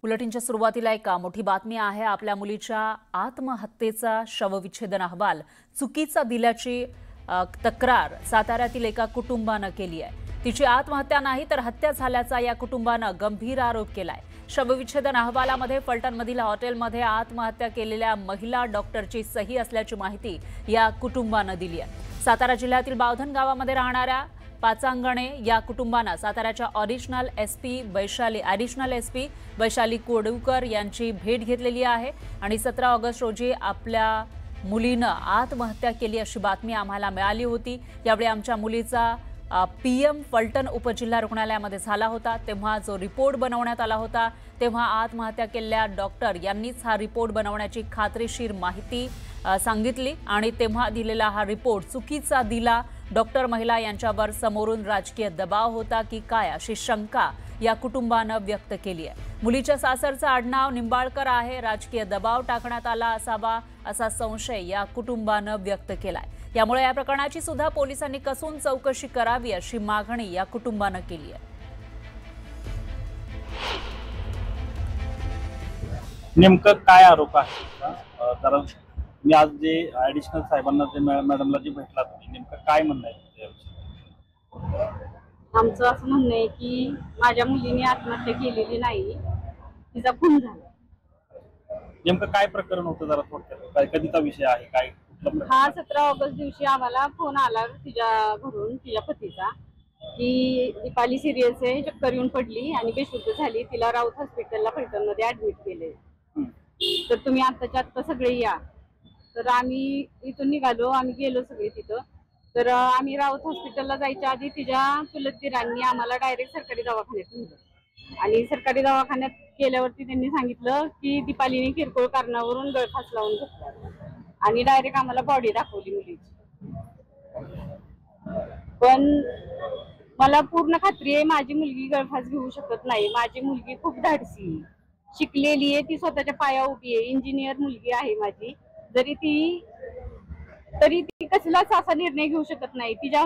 बुलेटिनच्या सुरुवातीला एक मोठी बातमी आहे। आपल्या मुलीच्या आत्महत्येचा शवविच्छेदन अहवाल चुकीचा दिल्याची तक्रार साताऱ्यातील एका कुटुंबाने केली आहे। तिची आत्महत्या नाही तर हत्या झाल्याचा या कुटुंबाने गंभीर आरोप केलाय। शवविच्छेदन अहवालामध्ये फलटणमधील हॉटेलमध्ये आत्महत्या केलेल्या महिला डॉक्टरची सही असल्याची माहिती या कुटुंबाने दिली आहे। सातारा जिल्ह्यातील बावधन गावामध्ये राहणाऱ्या पाचांगणे या कुटुंबाने साताऱ्याच्या ॲडिशनल एसपी वैशाली कोडुकर यांची भेट घेतलेली आहे आणि 17 ऑगस्ट रोजी आपल्या मुलीने आत्महत्या केली अशी बातमी आम्हाला मिळाली होती। यावेळी आमच्या मुलीचा पीएम फलटण उपजिल्हा रुग्णालयामध्ये झाला होता, तेव्हा जो रिपोर्ट बनवण्यात आला होता तेव्हा आत्महत्या केलेल्या डॉक्टर यांनीच हा रिपोर्ट बनवण्याची खात्रीशीर माहिती सांगितली आणि तेव्हा दिलेला हा रिपोर्ट चुकीचा दिला। डॉक्टर महिला यांच्यावर समोरून राजकीय दबाव होता की काय अशी शंका या कुटुंबाने व्यक्त केली आहे। मुलीच्या सासरचं आडनाव निंबाळकर आहे, राजकीय दबाव टाकण्यात आला असावा असा संशय या कुटुंबाने व्यक्त केलाय। यामुळे या प्रकरणाची सुद्धा पोलिसांनी कसून चौकशी करावी अशी मागणी या कुटुंबाने केली आहे। नेमकं काय आरोप आहे? कारण मी आज जे ॲडिशनल साहेबांना मॅडमला जे भेटला तुम्ही, नेमकं काय म्हणणं आहे? आमचं असं म्हणणं आहे की माझ्या मुलीने आत्महत्या केलेली नाही, तिचा खून झाला। नेमकं काय प्रकरण होतं जरा थोडक्यात? काय कधीचा विषय आहे? काय हा 17 ऑगस्ट दिवशी आम्हाला फोन आला तिच्या घरून, तिच्या पतीचा, की दीपाली सिरियस आहे, चक्कर येऊन पडली आणि बेशुद्ध झाली, तिला राऊत हॉस्पिटलला फलटणमध्ये ऍडमिट केले, तर तुम्ही आत्ताच्या आत्ता सगळे या। तर आम्ही इथून निघालो, आम्ही गेलो सगळे तिथं। तर आम्ही राऊत हॉस्पिटलला जायच्या आधी तिच्या चुलत दिरांनी आम्हाला डायरेक्ट सरकारी दवाखान्यात नेलं आणि सरकारी दवाखान्यात गेल्यावरती त्यांनी सांगितलं की दीपालीने किरकोळ कारणावरून गळफास लावून घेतला आणि डायरेक्ट आम्हाला बॉडी दाखवली मुलीची। पण मला पूर्ण खात्री आहे माझी मुलगी गळफास घेऊ शकत नाही। माझी मुलगी खूप धाडसी, शिकलेली आहे, ती स्वतःच्या पाया उभी आहे, इंजिनियर मुलगी आहे माझी, तरी ती कसलाच असा निर्णय घेऊ शकत नाही। तिच्या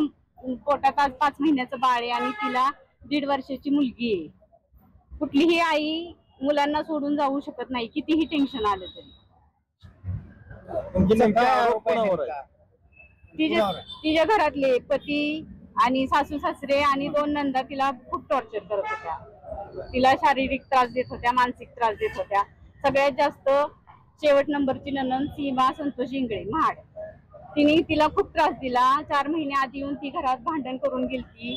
पोटात आज 5 महिन्याचं बाळ आहे आणि तिला 1.5 वर्षाची मुलगी आहे। कुठलीही आई मुलांना सोडून जाऊ शकत नाही, कितीही टेन्शन आलं तरी। तिच्या घरातले पती आणि सासू सासरे आणि 2 नंदा तिला खूप टॉर्चर करत होत्या, तिला शारीरिक त्रास देत होत्या, मानसिक त्रास देत होत्या। सगळ्यात जास्त शेवट नंबरची ननंद सीमा संतोष इंगळे महाड, तिला खूप त्रास दिला। 4 महिने आधी येऊन ती घरात भांडण करून गेलती,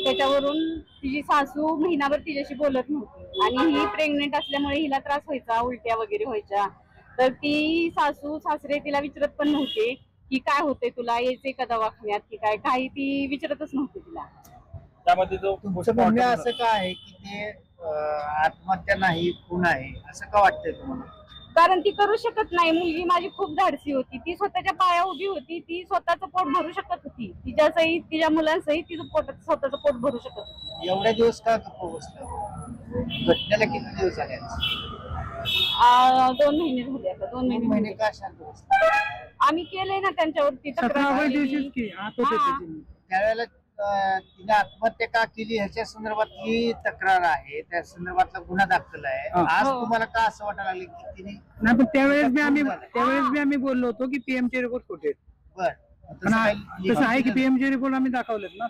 त्याच्यावरून तिची सासू महिनाभर तिच्याशी बोलत नव्हती आणि ही प्रेग्नेंट असल्यामुळे हिला त्रास व्हायचा, उलट्या वगैरे व्हायच्या, तर ती सासू सासरे तिला विचारत पण नव्हते की काय होते तुला, यायचे का दवाखान्यात की काय, काही ती विचारतच नव्हती तिला। त्यामध्ये जो असं का आहे की ते आत्महत्या नाही खून आहे असं का वाटतंय तुम्हाला? कारण ती करू शकत नाही, मुलगी माझी खूप धाडसी होती, ती स्वतःच्या पाया उभी होती, ती स्वतःचं पोट भरू शकत होती, तिच्या सहित तिच्या मुलांसहित तिचं स्वतःचं पोट भरू शकत होती। एवढ्या दिवस का गप्प बसला? घटनेला किती दिवस झाले? 2 महिने झाले आता। 2 महिने का शांत बसला? आम्ही केलंय ना त्यांच्यावरती तक्रार। त्यावेळेला तिने आत्महत्या का केली ह्याच्या संदर्भात ही तक्रार आहे, त्या संदर्भातला गुन्हा दाखल आहे। आज तुम्हाला का असं वाटायला लागलं की तिने नाही? पण त्यावेळेस आम्ही बोललो होतो की पीएमचे रिपोर्ट खोटे आहेत। तसं आहे की पीएमचे रिपोर्ट आम्ही दाखवलेत ना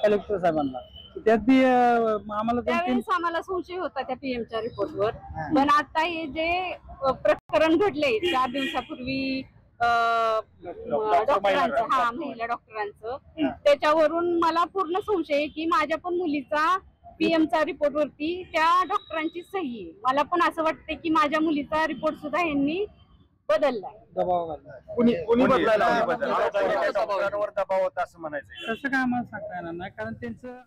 कलेक्टर साहेबांना, त्यात आम्हाला संशय होता त्या पीएमच्या रिपोर्टवर। पण आता हे जे प्रकरण घडले 4 दिवसापूर्वी डॉक्टरांचं, महिला डॉक्टरांचं, त्याच्यावरून मला पूर्ण संशय आहे की माझ्या पण मुलीचा पीएमचा रिपोर्ट वरती त्या डॉक्टरांची सही आहे। मला पण असं वाटतं की माझ्या मुलीचा रिपोर्ट सुद्धा यांनी बदललाय, दबाव होता असं म्हणायचं? तसं काय आम्हाला सांगता येणार नाही, कारण त्यांचं